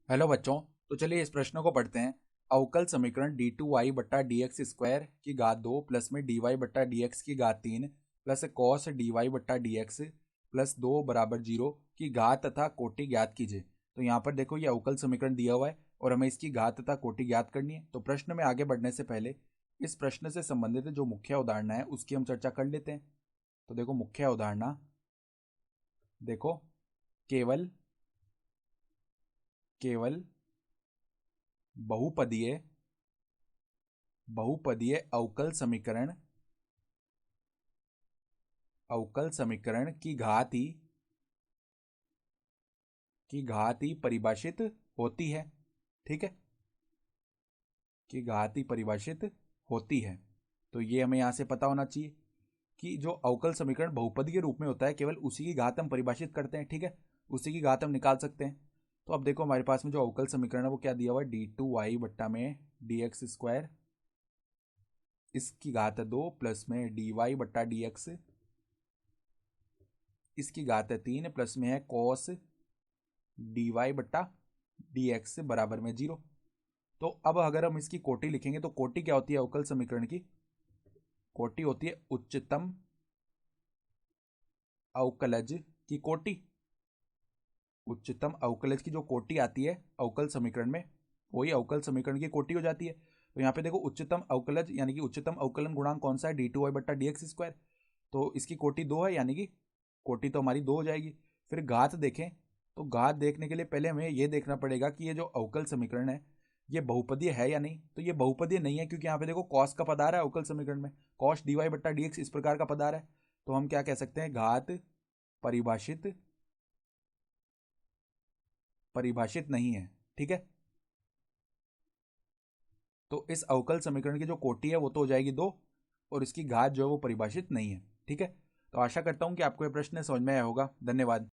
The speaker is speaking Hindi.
हेलो बच्चों। तो चलिए इस प्रश्न को पढ़ते हैं। अवकल समीकरण डी टू वाई बट्टा डी एक्स स्क्वायर की घात 2 प्लस में डी वाई बट्टा डी एक्स की घात 3 प्लस कॉस डी वाई बट्टा डी एक्स प्लस 2 बराबर 0 की घात तथा कोटि ज्ञात कीजिए। तो यहाँ पर देखो ये अवकल समीकरण दिया हुआ है और हमें इसकी घात तथा कोटि ज्ञात करनी है। तो प्रश्न में आगे बढ़ने से पहले इस प्रश्न से संबंधित जो मुख्य उदाहरण है उसकी हम चर्चा कर लेते हैं। तो देखो मुख्य उदाहरण देखो, केवल केवल बहुपदीय बहुपदीय अवकल समीकरण की घात ही परिभाषित होती है। ठीक है, की घात ही परिभाषित होती है। तो ये हमें यहां से पता होना चाहिए कि जो अवकल समीकरण बहुपदी के रूप में होता है केवल उसी की घात हम परिभाषित करते हैं। ठीक है, उसी की घात हम निकाल सकते हैं। तो अब देखो हमारे पास में जो अवकल समीकरण है वो क्या दिया हुआ है, डी टू वाई बट्टा में डी एक्स स्क्वायर, इसकी घात है 2 प्लस में डी वाई बट्टा डी एक्स, इसकी घात है 3 प्लस में है कॉस डी वाई बट्टा डी एक्स बराबर में 0। तो अब अगर हम इसकी कोटि लिखेंगे तो कोटि क्या होती है अवकल समीकरण की? कोटि होती है उच्चतम अवकलज की कोटि। उच्चतम अवकलज की जो कोटि आती है अवकल समीकरण में वही अवकल समीकरण की कोटि हो जाती है। तो यहाँ पे देखो उच्चतम अवकलज यानी कि उच्चतम अवकलन गुणांक कौन सा है, डी टू वाई बट्टा डी एक्स स्क्वायर। तो इसकी कोटि 2 है यानी कि कोटि तो हमारी 2 हो जाएगी। फिर घात देखें तो घात देखने के लिए पहले हमें यह देखना पड़ेगा कि ये जो अवकल समीकरण है ये बहुपदीय है या नहीं। तो ये बहुपदीय नहीं है क्योंकि यहाँ पे देखो कॉस का पद आ रहा है अवकल समीकरण में, कॉस डी वाई बट्टा डी एक्स इस प्रकार का पद आ रहा है। तो हम क्या कह सकते हैं, घात परिभाषित परिभाषित नहीं है। ठीक है, तो इस अवकल समीकरण की जो कोटि है वो तो हो जाएगी 2 और इसकी घात जो है वो परिभाषित नहीं है। ठीक है, तो आशा करता हूं कि आपको यह प्रश्न समझ में आया होगा। धन्यवाद।